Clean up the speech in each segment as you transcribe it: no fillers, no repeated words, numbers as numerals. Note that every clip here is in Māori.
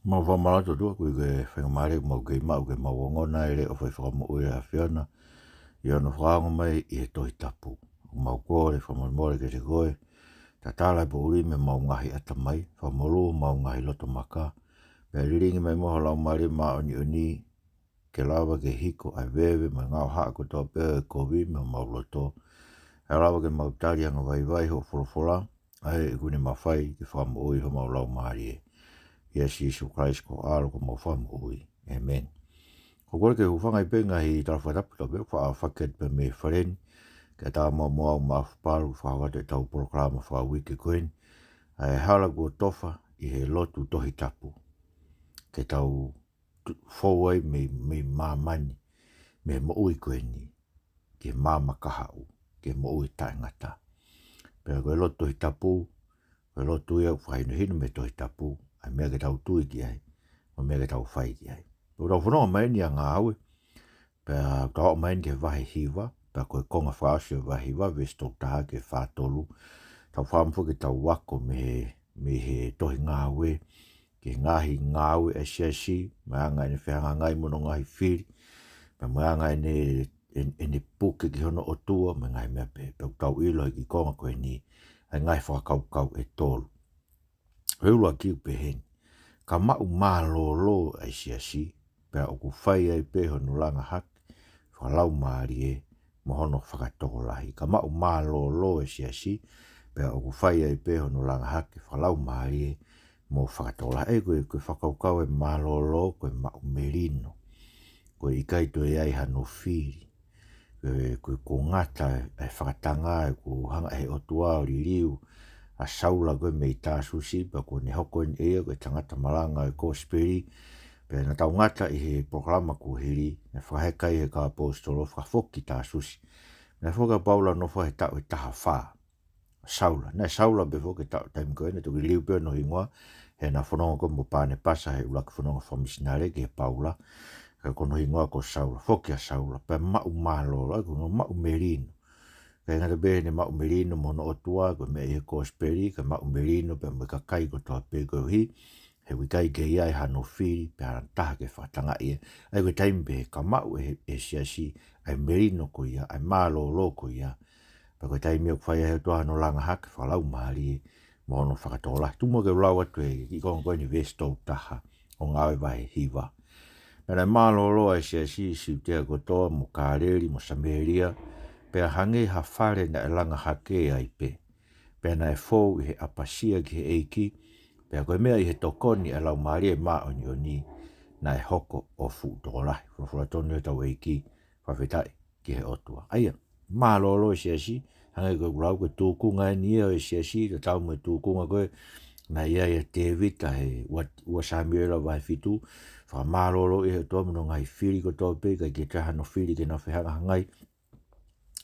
Mau whamarato tua kui ke whangamare mau ke mau ke mau ngona ele o whai whakamu ue a whiana i ono whango mai i he tohi tapu. Mau kore whamamore ke te koe, ta tālai po uri me mau ngahi ata mai, whamoro mau ngahi loto maka, pia riringi mai moha lau mare maa oni oni, ke lawa ke hiko ai wewe mai ngau haa ko tō pēo e kovi me mau loto, e lawa ke mau tari anga vai vai ho wholofola, ai e kune mawhai ke whakamu ui ho mau lau mare e. Yes, Jesus Christ ko alo ko mo fam ui. Amen. Ko kore ke hufanga i penga hi talwhatapu tau beo wha whaket pe me wharen ke tā mo mo au mawhaparu whawate tau proklama wha wiki koen ai hala kua tofa i he lotu tohi tapu ke tau fowai me mamani me mo ui koeni ke mama kahau ke mo ui taingata. Pea koe lotu tohi tapu koe lotu ia whainu hinu me tohi tapu ai mea ke tau tui ki ai, o mea ke tau whai ki ai. Pau tau whanonga maini a ngā aue, pea tau maini ke wahi hiwa, pea koe konga whaasio wahi hiwa, vesto taha ke whātolu, tau whamfu ke tau wako me he tohi ngā aue, ke ngahi ngā aue e siasi, mai anga ene whianga ngai mono ngahi whiri, pea mai anga ene puke ki hono o tua, me ngai mea pe, pea tau ilo ki konga koe ni, ai ngai whakau e tolu. Heulua ki upe heni. Ka mau mā lo ai siasi, pea o ku whai ai pe honu langa haki, whalau maari e, mohono whakatoko lahi. Ka mau mā lo ai siasi, pea o ku whai ai pe honu langa haki, whalau maari e, mo whakatoko lahi. E koe whakaukau e mā lo, koe mau merino, koe ikai to e ai hano whiri, koe ko ngata e whakatanga e ko hanga he otua o ririu, a saula koe mei tā susi, pa ko ne hoko ni ea, koe tangata malanga e kōsperi, pe na tau ngata i he proklama ku hiri, ne whahekai he ka apostolo, whafoki tā susi. Ne whoka paula no whahe tau e taha whā, saula, ne saula be whoke tau taimi koe, ne toki liu peo no ingoa, he na whanonga ko mo pāne pasa he ulaki whanonga whamisinare ki he paula, ka kono ingoa ko saula, whoki a saula, pe mau mālo, ai kono mau merino. Kaya ngata behe ne mau merino mono o tua, koe mea i he kōsperi, ka mau merino pe mo kakai ko toa pe koe hi, he wikai ke iai hano whiri, pe haran taha ke whatanga ia. Ai koe taimi behe ka mau e siasi, ai merino ko ia, ai mālo ko ia. Pa koe taimi o kwhai he toa hano langa hake, whalau maari e, mohono whakatola. Tumo ke ulau atu e, i konga koe ni vesto taha, o ngāwe wahe hiwa. Pena mālo ai siasi, siutea ko toa, mo kāreri, mo sameria, pea hange ha whare na e langa hake ai pe. Pea na e fōu i he apasia ki he eiki, pea koe mea i he tokoni e lau maari e maa oni na e hoko o fu tōlahi. Whawhura tonu e tau eiki, whawhetai ki he otua. Aia, maa lolo e siasi, hange koe kulau koe tūkunga e nia e siasi, te tau me tūkunga koe, na ia e te vita he ua Samuela vai fitu, wha maa lolo i he toa mino ngai whiri ko tō pe, kai ke tahano whiri ke na whihanga hangai,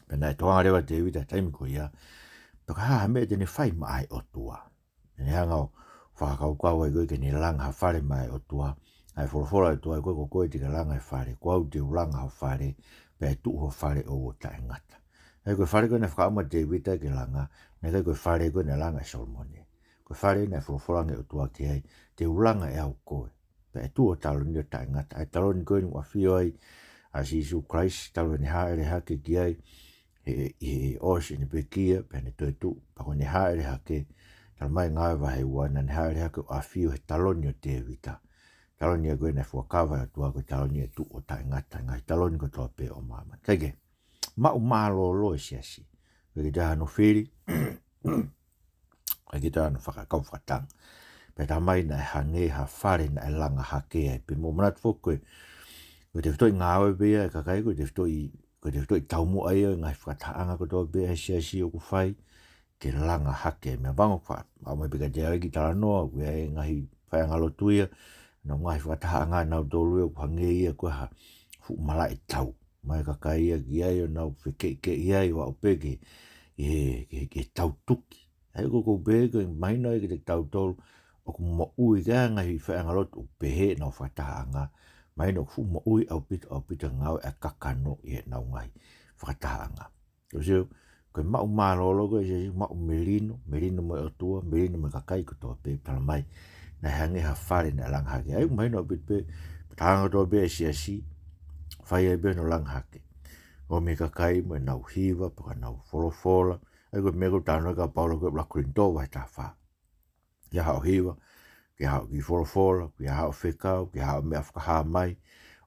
pena e toanga rewa te wita taimi ko ia, paka haa mea tene whai mai o tua. Tene hanga o whakaukau ai koe ke ni langa ha whare mai o tua, ai whorofora e tua e koe ko koe tika langa e whare, ko au te ulanga ha whare, pe e tuho whare o ta e ngata. Ai koe whare koe ne whakaama te wita ke langa, ne kai koe whare koe ne langa e Solomone. Koe whare ne whoroforange o tua ke ai, te ulanga e au koe, pe e tuho taloni o ta e ngata, ai taloni koe ni wafio ai, as Jesus Christ, taloni haere hake ki ai, he osi ni pekia pe ne toi tu pa ko ne haere hake tal mai ngā wahe wana ne haere hake o awhio he taloni o te vita taloni a koe ne fuakawa a tua ko taloni e tu o ta ngata ngai taloni ko toa pe o mama kaike mau malo lo e siasi pe ki taha no whiri pe ki taha no whakakau whatang pe ta mai na e hange ha whare na e langa hake ai pe mo manat foko ko te whtoi ngā awe bea e kakai ko te whtoi taumu ai o ngai whakataanga ko tō bea he siasi o ku whai ke langa hake mea bango wha au mai pika te awe ki tala noa kua e ngahi whai angalo tuia na ngai whakataanga nau tōlu e kuhange ia kua ha fu mala e tau mai kakai ia ki ai o nau whike iai wa ope ke tau tuki hei ko bea ko maina e ke te tau tōlu o ku mo ui kia ngahi whai angalo tu pehe na whakataanga mai no fu mo ui au pita ngau e kakano i nau ngai whakataanga. Ko seo, koe mau mālolo koe se mau merino mo o tua, merino mo kakai ko toa pe pala mai. na hange ha fare na lang hake ai mai no bit pe tanga do be si fai e be no lang hake o me ka kai mo na hiva pa na folo ai go me go tano ka paulo go la krinto wa ta fa ya ha hiva ke ha ki folo ke ha feka ke ha me afka ha mai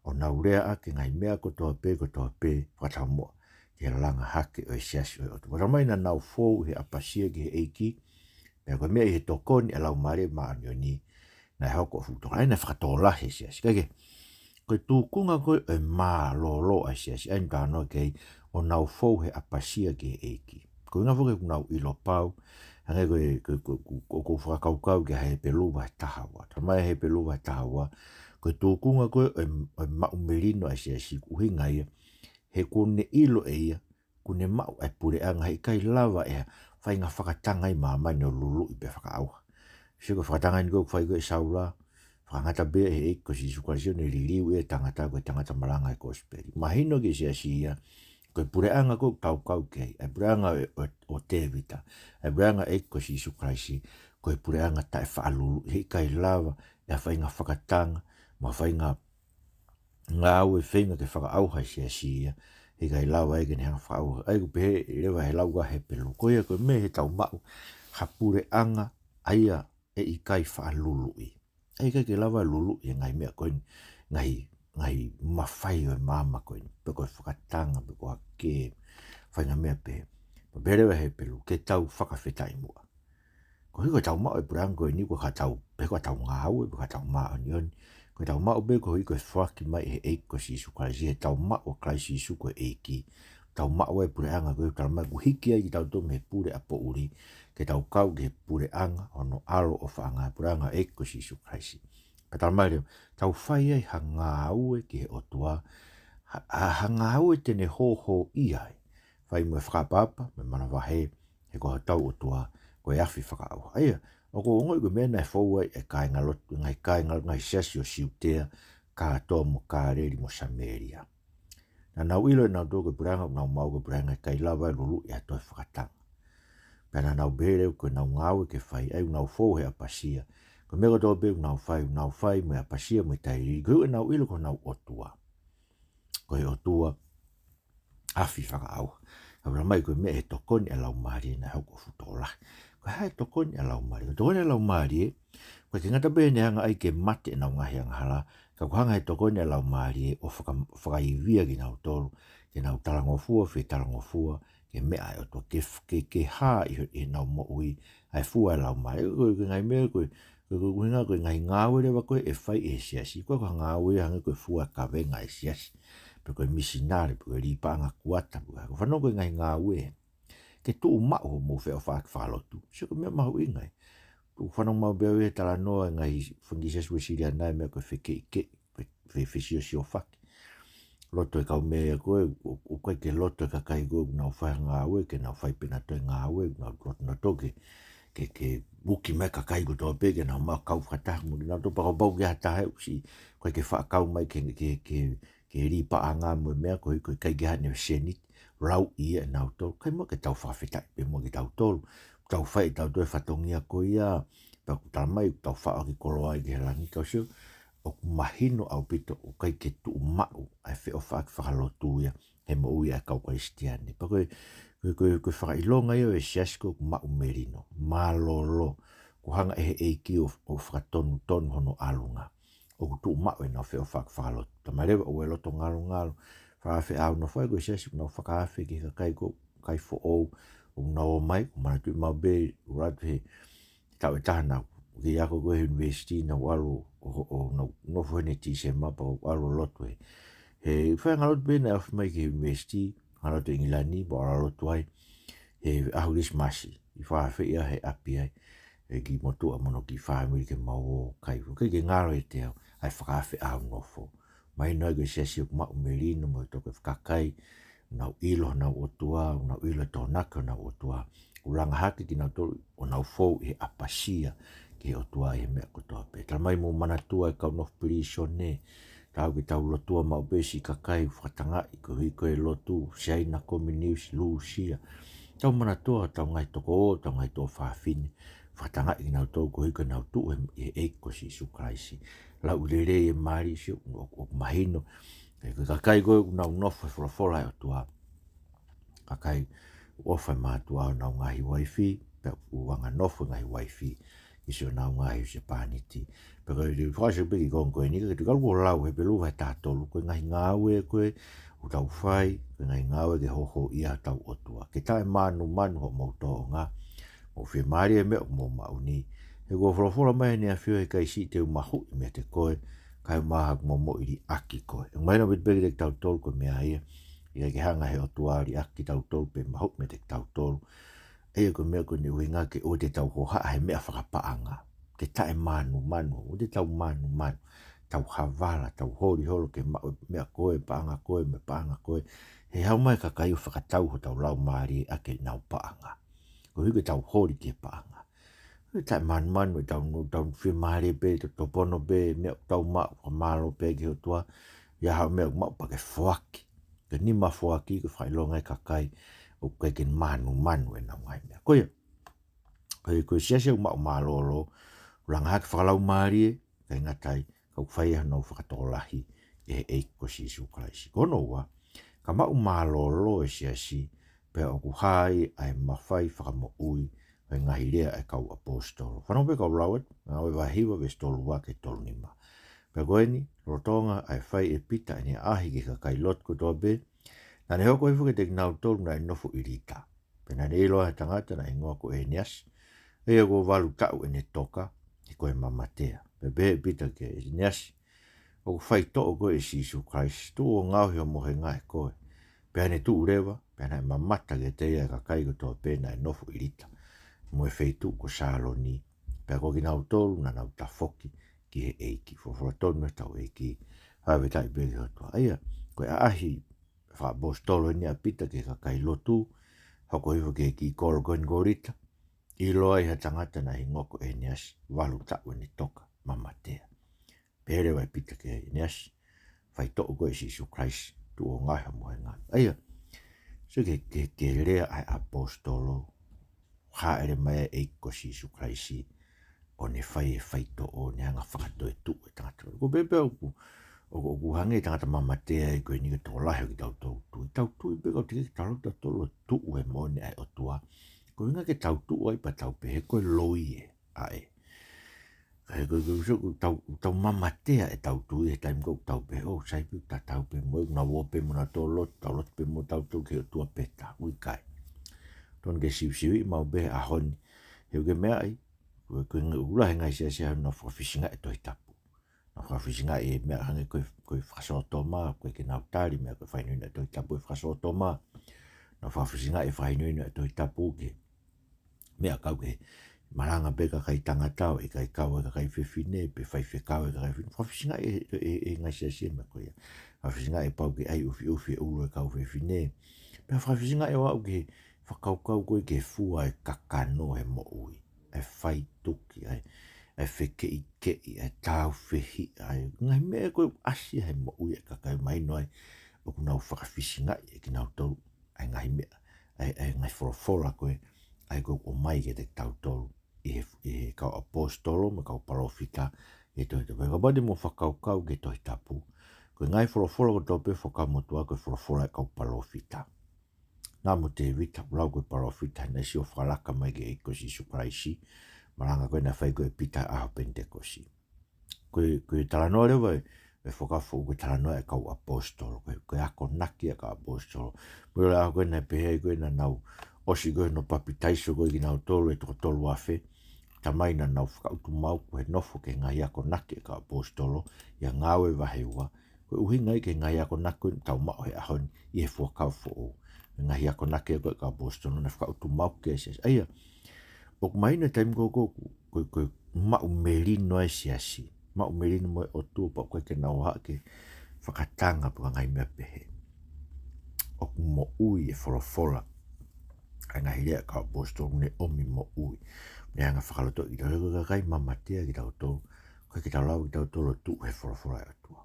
o na urea a ke ngai mea ko to pe pa mo ke langa hake o siasi o to mai na na fo he apasia ke eiki me ko me he tokoni ala mare ma ni na hoko fu to ai na fa to la he siasi ke ko tu kunga ko e ma lo a siasi en ka no ke o na fo he apasia ke eiki ko nga fo ke na I lo pau anga ko fa kau ke he pelu ba tahawa mai he pelu ba tahawa ko tu kunga ko e ma umerino a siasi ku hinga ia he kone ilo e ia, kone mau e pure anga he kai lava e whai ngā whakatanga I māma ni o lulu I pe whakaaua. Siko whakatanga ni kōk whai koe saula, whakangata bea he eiko si sukarisio ni ririu e tangata koe tangata maranga e kōsperi. Mahino ke sia si ia, koe pure anga kōk tau kau kei, e pure anga o tevita, e pure anga eiko si sukarisi, koe pure anga tae whaalulu, he kai lava e whai ngā whakatanga, ma whai ngā au e whenga ke whakaauha si ia, he kai lawa e kene hanga whakaauha. Ai ku pehe rewa he lauga he pelu. Koia koe me he tau mau, hapure anga, aia e I kai whaalulu I. Ai kai ke lawa lulu I ngai mea koe ngai mawhai o mama koe. Pe koe whakatanga, pe koe ke whainga mea pehe. Pe rewa he pelu, ke tau whakawhetai mua. Koe koe tau mau e puranga koe ni koe ka tau, pe koe tau ngāu e pe koe tau maa ni oni. Koe tau mao be ko hiko e whaki mai he eiko si isu kai si he tau mao kai si isu koe eiki. Tau mao e pure anga koe tau mai ku hiki ai ki tau tome he pure apo uri ke tau kau ki he pure anga ono alo o whaanga he pure anga eiko si isu kai si. Ka tau mai reo, tau whai ai hanga aue ki he otua, hanga aue tene ho I ai. Whai mwe whakapapa, me mana wahe, he koha tau otua, koe awhi whakaau. Aia, o ko ngoi ko mena e fou e kai ngalotu ngai kai ngai sesi o siutea ka to mo ka reri mo Sameria. Na nau ilo na do ko branga na mau ko branga kai lava lulu e to whakatanga. Pena nau bere ko nau ngau ke fai ai nau fou he apasia. Ko me ko do be nau fai me apasia me tairi ko nau ilo ko nau otua. Ko he otua afi whakaau. Abra mai ko me e tokoni e lau mari na hau ko futola. Ko hai tokoni e lau mari. Tokoni e lau mari, ko ke ngata bene hanga ai ke mate na ngahi ang hala, ka ko hanga e tokoni e lau mari o whakaivia ki nau tolu, ke nau talangofua, talangofua, ke mea e o to ke ha I nau mo ui, ai fua e lau mari. Ko ngai mea ko hinga ko ngai ngawe rewa koe e whai e siasi, ko ngawe hanga ko fua ka venga e siasi. Ko misinare, ko ripa anga kuata, ko whanau ko ngai ngawe. Ke tu mau mo fe o fa falotu so ko me mau ingai tu fano mau be e tala no ngai fungisa su siria na me ko fe ke fe fisio si o fa loto e ka me ko o ko ke loto ka kai go na fa nga we ke na fa pena to nga we na na to ke buki me ka kai go to be ke na ma ka fa ta mo na to pa ba ga ta si ko ke fa ka mai ke ripa anga mo me ko kai ga ne senit rau I na to kai mo ke tau fa fita pe mo ke tau fai tau to fatongia ko ia pa ku ta mai tau fa ki kolo ai ke la ni ka so o mahino au pito o kai ke tu mau ai fe o fa fa lo tu ia he mo ia ka ko istiani pa ko fa ilonga ia e siasko ma merino malolo ko hanga e ki o fa ton hono alunga o tu mau e na fe o fa lo ta mare o lo to ngalo fa fe au no foi go xesi no fa ka fe ki kai fo o no mai ma tu ma be rat he ta ta na ki ya go university na walu o no foi ne ti se ma pa walu lot we he fa ngalot be na mai ki university ngalot ingilani bo lot wai he aulis masi I fa fe ia he api ai e ki motu a mono ki family ke mau kai ke ngaro e te ai fa fe au no fo mai no go sesi ma merino mo to ke kakai na ilo na otua na ilo to naka na otua ulanga haki ki na to o na fo e apasia ke otua e me ko to pe tra mai mo mana tua e ka no prisione tau ki tau lotua ma besi kakai fatanga ko e lotu sei na ko news lucia tau mana tua tau ngai to ko tau ngai to fa fin whatanga i nau tō ko hika nau tū e ko si su kraisi. La ulere e mari si o mahino. E kakai koe nau nofa whalafola o tua. Kakai ofa mātua nau ngahi waifi. Pe uanga nofa ngahi waifi. Isi o nau ngahi se pāniti. Pe koe te whaase peki kongo e nika. Ke te kalu o lau he pelu vai tātolu. Koe ngahi ngāwe koe. U tau whai. Koe ngahi ngāwe ke hoho ia tau o tua. Ke tae manu ho mauto o ngā. O whi maari e mea mo mauni. He kua whalafola mai ni a whio he kai si te umahu i mea te koe. Kai umaha mo mo iri aki koe. E maina wit peki te tau tolu koe mea ia. Ia ke hanga he o tuari aki tau tolu pe mahu me te tau tolu. Eia koe mea koe ni uinga ke o te tau hoha he mea whakapaanga. Te tae manu. O te tau manu. Tau havala, tau hori holo ke mea koe, paanga koe, me paanga koe. He hau mai ka kai o whakatau ho tau lau maari ake nau paanga. Ko hiki tau hori ke paanga. Tai manu tau whimare pe, tau pono pe, mea tau malo pe ki ho tua. Ia hau mea mau pa ke whuaki. Ke nima whuaki, ke whailonga e kakai, o kai ke manu e nau ngai mea. Koe siase mau malolo, ulanga hake whakalau maari kai ngatai, kau whaia nau whakatolahi e ko si su kraisi. Kono ua, ka mau malolo e siasi, pe o kuhai ai mawhai whakamo ui ai ngahi rea ai kau apostolo. Whanau pe kau lauet, ngau e wahiwa ve stolu wake tolu nima. Pe koeni, rotonga ai whai e pita ni ahi ki kakai lot ko toa be, na ne hoko ifu ke te nau tolu na inofu irita. Pe na ne iloa he tangata na ingoa ko e nias, ea ko walu tau e ne toka, i koe mamatea. Pe be pita ke e nias, o whai to'o koe e Sisu Christ, tu o ngauhi o mohe ngai koe. Pe ane tu urewa, pe ane mamata ke te ea kakai ko toa pena e nofu irita. Mo e wheitu ko sālo ni. Pe ko ki nau tolu na nau tafoki ki he eiki. Fofora tolu me tau eiki. Hawe tai pegi hotua. Aia, koe ahi wha bos tolu ni a pita ke kakai lotu. Hoko hifu ke ki koro koen gorita. I loa i ha tangata na hingoko e nias. Walu tau ni toka mamatea. Pere wai pita ke e nias. Whai to'o koe Sisu Christ. Tu o ngai ha moe ngai. Aia, so ke rea ai apostolo. Ha ere mai e ko Sisu Christ o ne whai to'o ne hanga whakato e tu e tangata. Ko pepe o hange tangata mamatea e koe nika tō lahi o ki tau tu. I tau tu i peka o te ki tau ta tolo tu e mo ne ai o tua. Ko inga ke tau tu ai pa tau pe he koe loi e ae. Kai koe tau mamatea e tau tu e taim kou tau pe o saipi ta tau pe mo na wope mo na tau lot pe mo tau tu ke o tua peta ui kai. Ton ke siwi mau be a honi. Heu ke mea ai. Koe ula he ngai sia na whawhisinga e toi tapu. Na whawhisinga e mea hange koe whasoto maa. Koe ke nau tari mea koe whainuina e toi tapu e whasoto maa. Na whawhisinga e whainuina e toi tapu ke. Mea kau ke maranga beka kai tangatau e kai kau e kai whiwhine pe whaiwhekau e kai whiwhine. Whawhisinga e ngai sia mea koe. Whawhisinga e pau ke ai ufi e ulu e kau whiwhine. Pea whawhisinga e wau ke whakaukau koe ke fua e kakano he mo ui. E whai tuki, e whekei kei, e tau whihi, ngai mea koe asia he mo ui e kakau mai noi. O kunau whakawhisinga e ki nau tolu, ai ngai mea, ai ngai whorofora koe, ai koe o mai ke te tau tolu, i he kau apostolo, me kau parofita, e toi te wega bade mo whakaukau ke toi tapu. Koe ngai whorofora ko tope whakamotua koe whorofora e kau parofita. Nā mo te wita, lau koe parofita, nei si o whalaka mai ke eiko Sisu Kraisi, maranga koe na whai koe pita aho pentekosi. Koe talanoa rewa e whakafo koe talanoa e kau apostolo, koe ako naki e ka apostolo. Mui aho koe na pehei koe na nau, osi koe no papitaiso koe ki nau tolu e toko tolu afe, tamai na nau whakautu mau koe nofo ke ngai ako naki e ka apostolo, ia ngawe wahewa, koe uhinga i ke ngai ako naki tau mao he ahoni i he whakafo o. Ngahi ako nake koe ka apostolo na whakautu mau ke sias. Aia, o kumaina taim koe mau merino e siasi. Mau merino moe o tua pa koe ke nau hake whakatanga pa ngai mea pehe. O mo ui e wholofola. Ai ngahi rea ka apostolo ne omi mo ui. Me anga whakaloto i tau kai mamatea ki tau tolu. Koe ki tau lau ki tau tolu tu he wholofola e atua.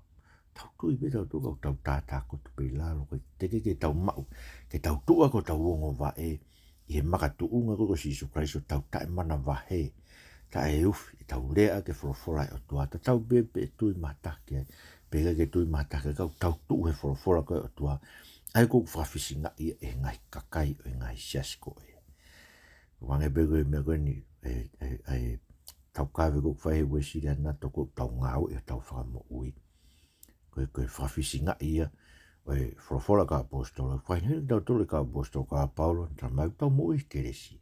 Tau tu i peta tu kau tau tātā ko tu pei lalo koe teke ke tau mau ke tau tua ko tau ongo va e i he maka tu unga ko Sisu Christ o tau tae mana va he ta e ufi tau lea ke folofola o tua ta tau bebe tui matake ai pega ke tui matake kau tau tu he folofola ko o tua ai ko fafisi nga i e ngai kakai o ngai siasko e wange bego e mego ni e tau kawe ko fai we si na to ko tau ngau e tau famo ui ko fafisi nga i e folofola ka apostolo fai ni tau tuli ka apostolo ka Paulo tra mai tau mo i keresi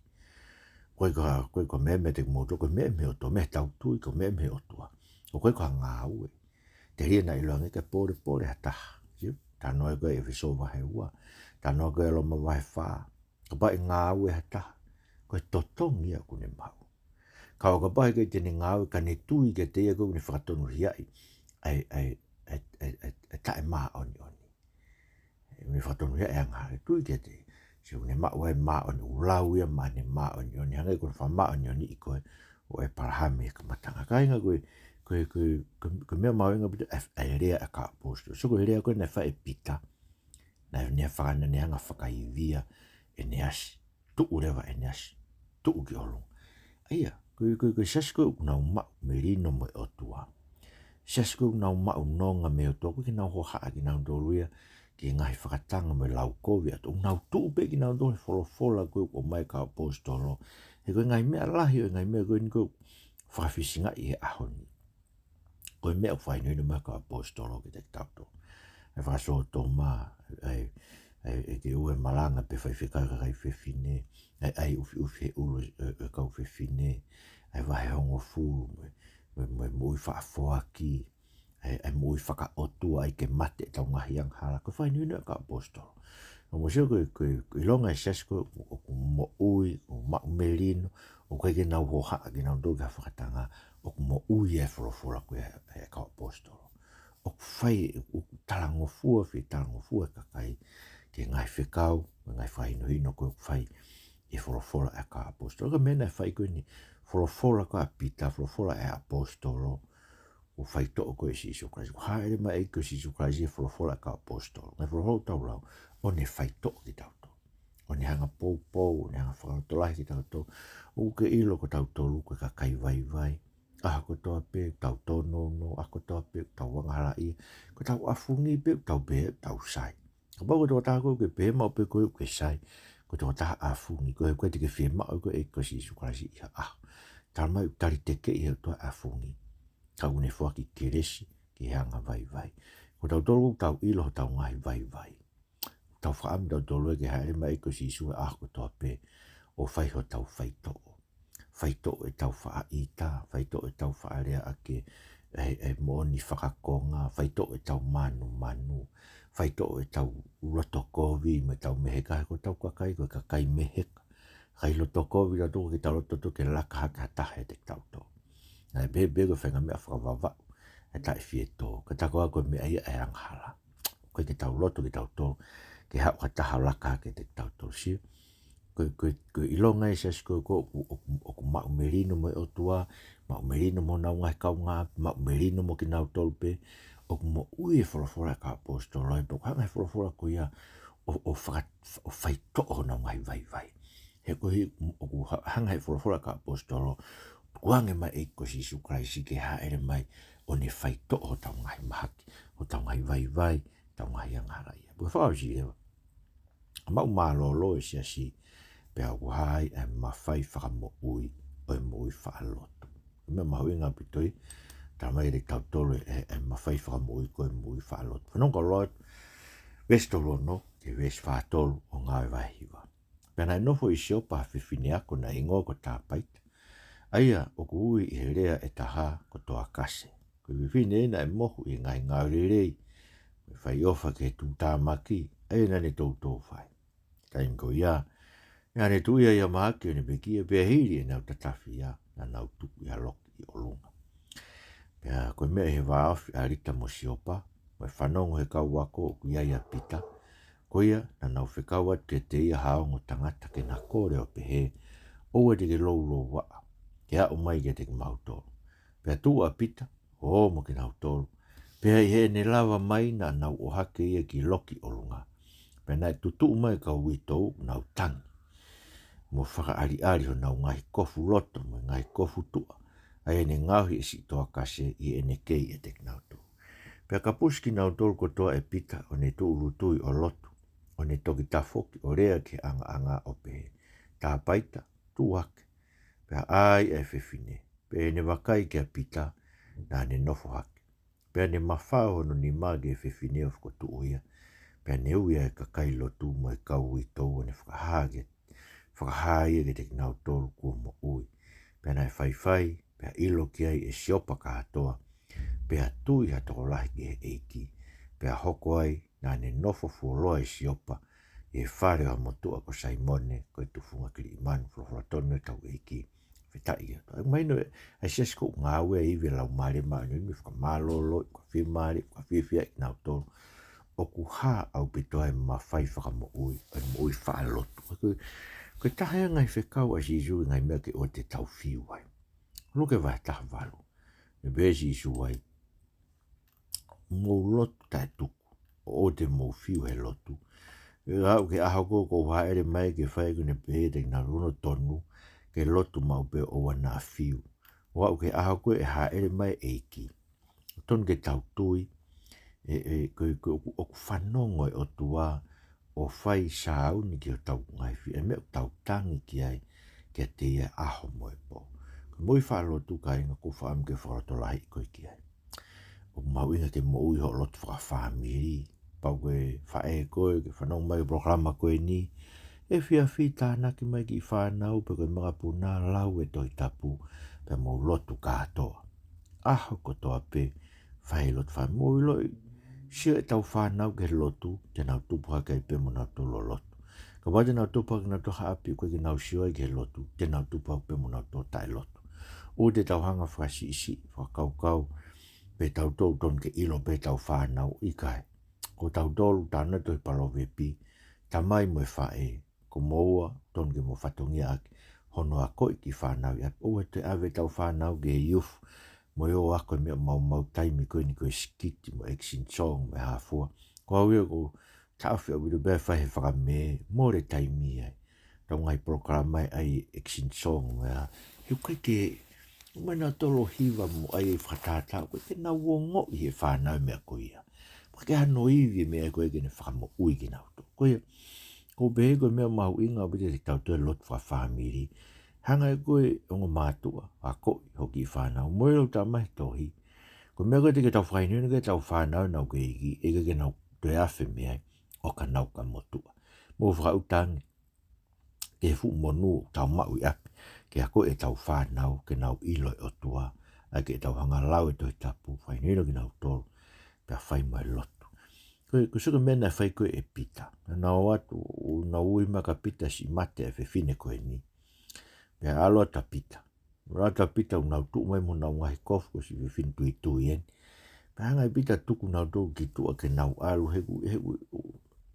koe ko me te moto ko me o to me tau tui ko me o tua o koe ko ngau e te ria na iloange ke pore hata ta noe koe e fiso wahe ua ta noe koe lo ma wahe wha ka pai ngau e hata koe totongi a kune mau ka o ka pai ke tene ngau ka ne tui ke te ia koe ni whakatonu hiai ai tae maa oni ni whakatonu hiai a ngā tui ke te si une ma o e ma o ni ulau ia ma ni ma o ni hangai koe wha ma o ni i koe o e parahame ka matanga ka inga koe mea mau inga bitu e rea a ka apostol so koe rea koe ne wha e pita na ne whakana ne hanga whakaivia e ne asi tu urewa e ne asi tu uki olung aia koe sasko u nau ma me rino mo e otua sasko u nau ma u nonga me o toku ki nau hoha ki nau doruia ki ngai whakatanga me lau kovi atu nau tuupe ki nau dohe folofola koe o mai ka apostolo he koe ngai mea lahi o ngai mea koe ni koe whakawhisinga i he ahoni koe mea whainoi ni mai ka apostolo ki te tauto e whakaso tō mā e ke ue malanga pe whaiwhikai kai whewhine ai ufi he ulu e kau whewhine ai wahe hongo fūru me mui whaafoa ki ai mui whaka otua ai ke mate tau ngahi ang hala ko whai nui ka apostolo o mo seo koe ilonga e sasko o ku mo ui o ma melino o koe ke nau hoha ki nau doga whakatanga o ku mo ui e whorofora koe e ka apostolo o ku whai o talangofua kakai ke ngai whekau ngai whai no hino koe whai e whorofora e ka apostolo ka mena e whai koe ni whorofora ka pita whorofora e apostolo o fai to ko si Isu Christ ha ele mai ko si Isu Christ e folo ka apostol na folo tau lau o ne fai to ki tau to o ne hanga po ne hanga folo to lai ki tau to o ke ilo ko tau to lu ko ka kai vai a ko to pe tau to no a ko to pe tau wanga hala I ko tau afungi pe tau be tau sai ko ba ko to ta ko ke pe ma pe ko ke sai ko to ta afungi ko te ke fe ma ko e ko si Isu Christ tal mai tari te ke I to afungi tau ne whaki keresi ki hanga vai. Ko tau tolu tau ilo tau ngai vai. Tau whaam tau tolu ke haere mai ko si Isu ko toa pe o whai ho tau whai to. Whai to e tau wha ita, whai to e tau wha area ake e moni whakakonga, whai to e tau manu. Whai to e tau roto kovi me tau meheka ko tau kakai ko kakai meheka. Kai roto kovi la toko ki tau roto to ke laka haka tahe te tau to. Nai be ko whenga mea whakawawau e tai fie tō ka tako ako mea ia e anghala koe ke tau loto ki tau tō ke hau ka taha laka ke te tau tō si koe ilonga e sas koe ko o ku mau merino mo e o tua mau merino mo nau ngai kau ngā mau merino mo ki nau tolpe o ku mo ui e wholawhora ka apostolo e poko hanga e wholawhora ko ia o whai tō o nau ngai vai he koe o ku hanga e wholawhora ka apostolo kuange mai e ko si Isu Christ ke haere mai o ne whai to o tau ngai mahaki o tau ngai vai tau ngai angara ia bua whao si ewa mau malolo e sia si pe au hai e mawhai whakamo ui o e mo ui whaaloto me mahu inga pitoi ta mai re tau tolo e mawhai whakamo ui ko e mo ui whaaloto whanonga loa westolo no ke west whaatolo o ngai wahiwa pena e nofo I siopa whiwhine ako na ingo ko tāpaita aia o ku ui I he rea e taha ko toa kase. Ko whiwhine ena e mohu I ngai ngaurerei. Me whai ofa ke tū tāmaki, e nane tau tō whai. Taim ko ia, nane tū ia maaki o ne bekia, pia hiri e nau tatafi ia, na nau tuku ia loki I olunga. Pia koe mea he waafi a rita mo siopa, me whanongo he kau wako o ku ia pita, ko ia na nau whikaua te ia haongo tangata ke na kore o pehe, oua te ke lou waa. Ke o mai ke te mautoro. Pea tū a pita, o mo ke nautoro. Pea I he ne lawa mai na nau o hake ia ki loki olunga. Pea nai tutu mai ka ui tau nau tangi. Mo whaka ari ho nau ngai kofu loto mo ngai kofu tua. ai ne ngahi e si toa kase I ene kei e te knautu. Pea ka puski nau tolu kotoa e pita o ne tu ulutui o lotu, o ne toki tafoki o rea ke anga o pe tā paita tu hake. Pea ai e whewhine, pe ne wakai ke pita na ne nofo hake. Pea ne mawhao no ni mage e whewhine o whakotu uia, pea ne uia e ka kai lotu mo e kau I tau ne whakahāia ke te nau tolu kua mo ui. Pea nai whaiwhai, pea ilo ki ai e siopa ka hatoa, pea tui ha toko lahi ki he eiki, pea hoko ai na ne nofo fuoloa e siopa, e whare o motua ko Saimone, ko e tufunga kiri imanu, fulotono e tau eiki, whitai ia. Maino ai siasko ngā ue iwi lau maare maa, ni whakamālolo, kwa whimari, kwa whiwhia I nau tolu, o ku hā au pitoa e mawhai whakamo ui, e mo ui whaalotu. Koe tahea ngai whekau a Jesu ngai mea ke o te tau whiu ai. Luke vai taha walu. Me be Jesu ai. Mō lotu tai tuku. O te mō whiu he lotu. E au ke aho ko haere mai ke whai kune pe te nga runo tonu. Ke lotu mau pe o wana whiu. O au ke aho ko e haere mai eiki. Ton ke tau tui. Koe o ku whanongo o tua. O whai sāu ni ki o tau ngai whi, e mea tau tangi ki ai, kia te ia aho moe po. Ko moi whaalotu ka inga ko whaam ke wharatolahi koe ki ai. O mau inga ke mo ui ho lotu whakawhamiri, pau koe whae koe, ke whanong mai programa koe ni, e whia whi tānaki mai ki whanau, pe koe mga puna lau e toi tapu, pe mo lotu kātoa. Aho ko toa pe, whae lotu whae mo ui loi, Sio e tau whanau ke lotu, te nau tupu hake I pe mo nau tolo lotu. Ka wate nau tupu hake nau toha api koe ki nau sio ke lotu, te nau tupu hake pe mo nau to tai lotu. O te tau hanga whasi isi, whakaukau, pe tau tau ton ke ilo pe tau whanau I kai. Ko tau tolu tāna toi palo vepi, tamai mo e whae, ko moua ton ke mo whatongia ake, hono a koi ki whanau I o te ave tau whanau ke youth, mo yo ako me mau taimi koe ni koe skiti mo exin song me hafua. Ko au ia ko tawhi au be fa he whakame mo re taimi ai. Tau ngai programa ai exin song me ha. Hiu koe ke umana tolo hiva mo ai whakatata koe ke na wongo I he whanau mea koe ia. Koe ke hano iwi mea koe ke ne whakamo ui ki nauto. Koe ko behe koe mea mahu inga o bete te tau tue lot whamiri. Hanga e koe ongo mātua, a koi hoki I whanau, moe lau tā mai tohi. Ko mea koe te ke tau whainui, ke tau whanau nau ke iki, e ke nau te awhi mea, o ka nau ka motua. Mo whakautangi, ke fu monu tau mau I api, ke a koe e tau whanau, ke nau ilo o tua, a ke tau hanga lau e toi tapu, whainui no ki nau tolu, pia whai mai lotu. Ko suka mena whai koe e pita, na o atu, na ui maka pita si mate e whiwhine koe ni. Pea aloa ta pita. Rata pita unau tuu mai mo nau ngahi kofu ko si whiwhin tui tui en. Pea ngai pita tuku nau tuu ki tua ke nau alu hegu.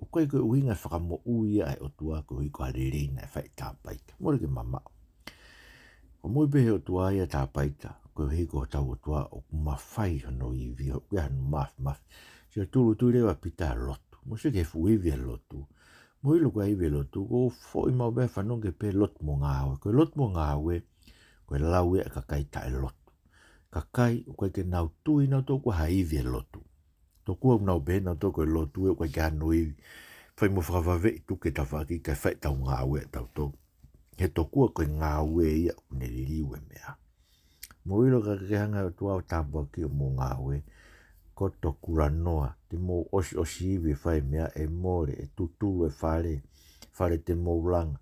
O koe koe uhinga whakamo uia ai o tua ko hiko harereina e whai tāpaita. Mori ke mamao. O mui behe o tua ia tāpaita. Ko hiko tau o tua o mawhai hono I vi. O kia hanu maf. Si o tulu tui rewa pita lotu. Mo se ke fu iwi a lotu. Moi lo kai velo tu go foi mau be fa non ke pe lot mo nga ko lot mo nga we ko lau e ka kai ta lot ka kai ko ke nau tu ina to ko hai velo tu to ko nau be na to ko lot tu ko ka noi foi mo fra va ve tu ke ta fa ki ka fa ta nga we ta to he to ko nga we ya ne li we me moi lo ka ke hanga tu au ta bo ki mo nga we ko to kura noa, te mō osi iwi whai mea e mōre, e tutulu e whare te mō langa,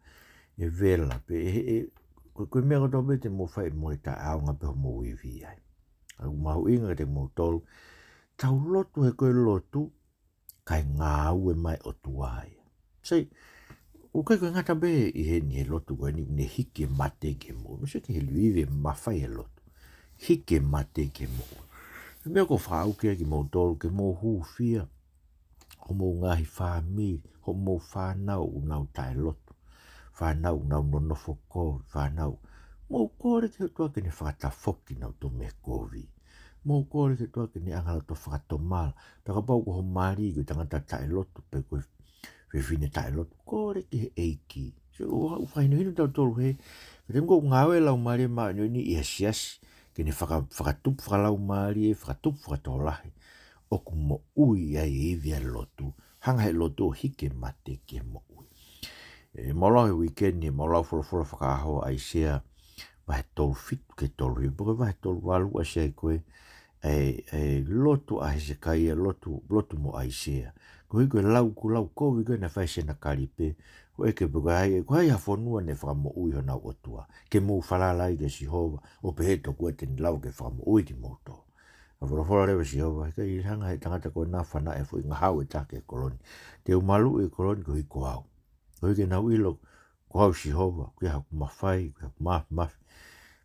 e vela, pe koe mea koto me te mō whai mōre ta aonga pe ho mō iwi ai. Au mahu inga te mō tolu, tau lotu he koe lotu, kai ngā ue mai o tuai. Sei, o kai koe ngata be I he ni he lotu koe ni ne hike mate ke mō, no se ke he luiwe mawhai he lotu, hike mate ke mō. Mea ko whau kia ki mō tolu ke mō hū whia. Ho mō ngahi whāmi, ho mō whānau unau tai lotu. Whānau unau nonofo kōwi, whānau. Mō kōre ke tua ke ne whakatafoki nau to me kōwi. Mō kōre ke tua ke ne angala to whakatomala. Peka pau ko ho maari ko tangata tai lotu pe koe whiwhine tai lotu. Kōre ke he eiki. So whainu hinu tau tolu he. Ka te mko ngāwe lau maari maa ni I asiasi. ke ne whakatupu whakalau maari e whakatupu whakatolahi o ku mo ui ai e iwi a lotu hanga he lotu o hike mate ke mo ui e maulau he weekend ni maulau whorofora whakaaho ai sea vai tolu fitu ke tolu i boke vai tolu walu a sea koe e lotu a hese kai e lotu mo ai sea ko hiko e lau ku lau kovi koe na whai se na karipe ko eke boke ko hai hafonua ne whakamo ui hona otua ke mou whalalai ke Sihova o peheto koe te ni lau ke whakamo ui ki mouto a whorofora rewa Sihova ka i hanga he tangata koe na whana e fo i ngahau e take koloni te umalu e koloni ko hiko au ko hike nau ilo ko hau Sihova ko haku mawhai ko haku mafi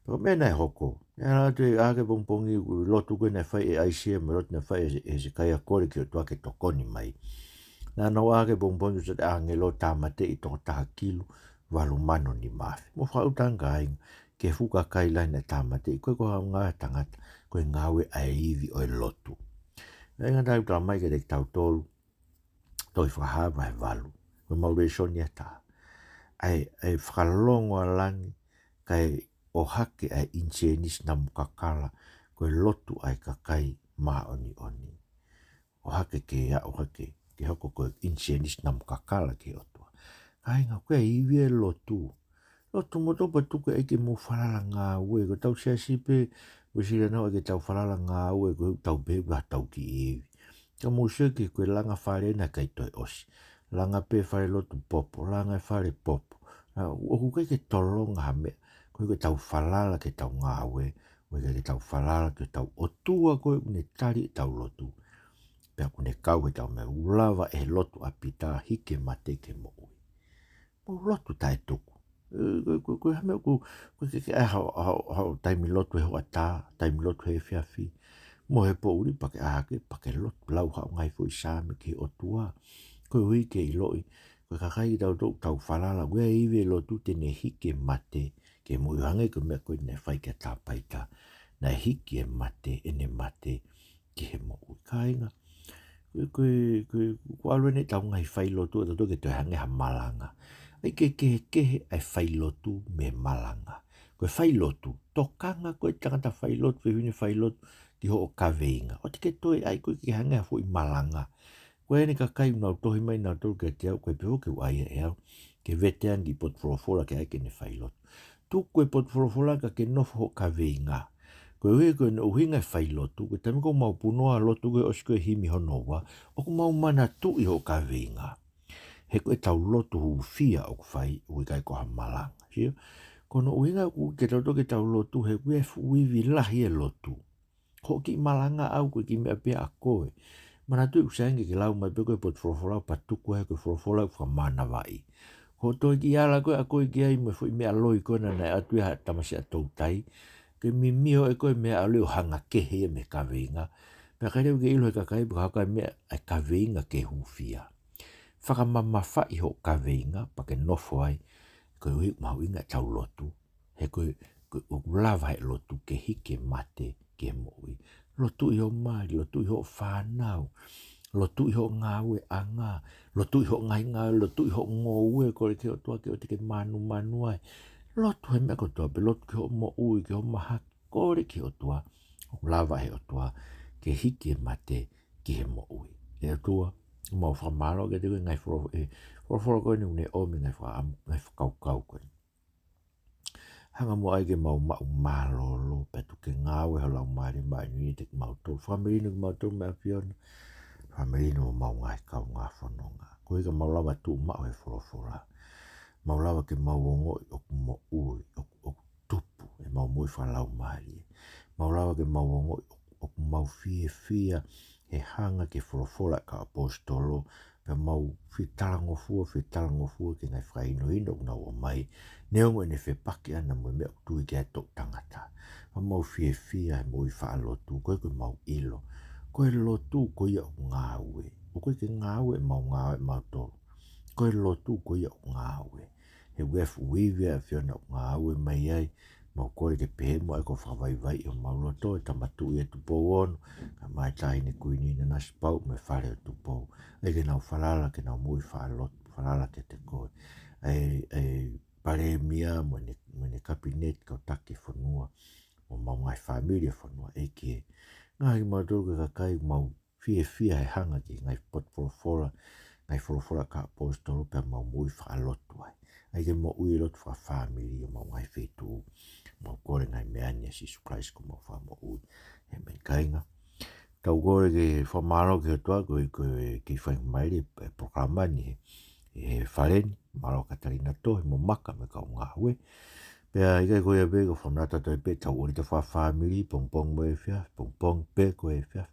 ko mena e hoko ya te ake pongpongi lotu koe na whai e aisia me lotu na whai e se kai a kore ki o tua ke tokoni mai na no ake pongpongi sa te angelo tamate i toko taha kilu walu mano ni mafi mo whautanga ai ke fuka kai lai na tamate i koe ko hau ngā tangata koe ngawe ai iwi o e lotu e ngā tau tau mai ke te tau tolu toi whahava he walu koe maureshoni a ta ai whakalongo a langi kai o hake ai insenis na mukakala koe lotu ai kakai ma oni o hake ke ya o hake ke hoko koe insenis na mukakala ke otua kai ngā koe iwi e lotu mo topa tuke eke mo whalala ngā ue ko tau sea sipe ko sira nao eke tau whalala ngā ue ko tau beba tau ki iwi ka mo seke koe langa whare na kai toi osi langa pe whare lotu popo langa whare popo o kukai ke tolonga hame koe tau whalala ke tau ngā ue koe ke tau whalala ke tau otua koe une tari tau lotu pea kune kau ke tau me ulawa e lotu apita hike mate ke mo ui mo lotu tae tuku koe hame koe ke ai hau taimi lotu he hoa tā taimi lotu he whiawhi mo he po uri pake lotu lau hau ngai fo i sāme ke otua koe hui ke i loi koe kakai tau whalala koe iwe lotu tene hike mate ke mo i hange ko mea koe ne whai ke tāpaita na hiki e mate ene mate ki he mo ui kainga koe alwe ne tau ngai whai lotu e tato ke toi hange ha malanga ai ke ai whai lotu me malanga koe whai lotu tokanga koe tangata whai lotu pe hune whai lotu ki ho o kaweinga o te ke toi ai koe ke hange ha fo i malanga koe ne kakai unau tohi mai nau tolu ke te au koe peho ke uai e au ke vetean ki pot whorofora ke aike ne whai lotu tu koe pot whorofora ka ke nofo ho kaweinga koe ue koe no uhinga whai lotu koe tami ko mau punoa lotu koe osi koe himi honoa o ko mau mana tu i ho kaweinga he koe tau lotu hu fia o whai ui kai ko ha malanga sio kono uhinga ke tau toke tau lotu he koe uivi lahi e lotu ho ki malanga au koe ki mea pia a koe mana tu usangi ke lau mai pe koe pot whorofora patuku he koe whorofora wha mana vai ho toi ki ala koe a koe ki ai me fui mea loi koe na nei atu ha tamasi a tautai ke mi miho e koe mea aleo hanga kehe me kaweinga pea kai reu ke ilo he kakai buka haka mea ai kaweinga ke hufia whakamama whai ho kaweinga pa ke nofo ai koe ui mau inga tau lotu he koe ulava he lotu ke hike mate ke moi lotu i ho mari lotu i ho whanau lotu i ho ngā ue anga, lotu i ho ngai ngā, lotu i ho ngō ue, kore ke o tua ke o te ke manu ai. Lotu he mea kotoa, pe lotu ke ho mo ui, ke ho maha, kore ke o tua, o lava he o tua, ke hiki e mate ki he mo ui. E o tua, mau whamaro ke te koe ngai whoroforo koe ni une omi ngai whakaukau koe. Hanga mo ai ke mau mālolo, pe tu ke ngā ue halau maari mai nui te mau tō, whamerino ke mau tō mea whiona, Whamerino mo mau ngai kau ngā whanonga. Koe ka maulawa tū mau he whorofora. Maulawa ke mau ongo i oku mo ui, oku tupu, e mau mui whalau maari. Maulawa ke mau ongo i oku mau fia, he hanga ke whorofora ka apostolo, pe mau whitalango fua ke ngai whaino ino unau o mai. Neongo ene whepake ana mo mea tui ke atok tangata. Mau fia, he mui whaalotu, koe koe mau ilo. Koe lotu koe ia o ngā ue. O koe ke ngā ue mau tolu. Koe lotu koe ia o ngā ue. He wefu uiwea whiona o ngā ue mai ai. Mau kore ke pehe mo ai ko whawaiwai o mau loto e tamatu i e tupou onu. Ka mai tahi ne kuini na nasi pau me whare o tupou. E ke nau whalala ke nau mui whalala ke te koe. E pare mia mo ne kabinet ka take whanua. o mau ngai familia whanua e kie. Ngai mau tōku ka kai mau fia e hanga ki ngai pot forofora, ngai forofora ka apostolo pe mau mui whaalotu ai. Ai ke mo ui lotu wha familia mau ngai whetu, mau kore ngai meani a Jesus Christ ko mau wha mo ui. E me kainga. Tau kore ke whamaro ke toa koe ki whaingumairi e programa ni e whareni, maro Katarina tohi mo maka me kau ngā hue. Pea ika koe a peko whamrata toi pe tau ori ta wha family, pong mo e whia, pong pe koe e whia.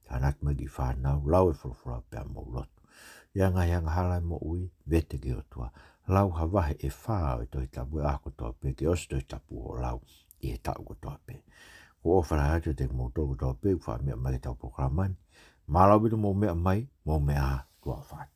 Tanak me ki whanau, lau e whurufura pea mo lotu. Ianga halai mo ui, vete ki o tua. Lau hawahe e whao e toi tapu e ako toa pe, ke osi toi tapu o lau i e tau ko toa pe. Ko ofara hatu te mo tōku toa pe, wha mea mai tau programani. Mā lau bitu mo mea mai, mo mea tua whātu.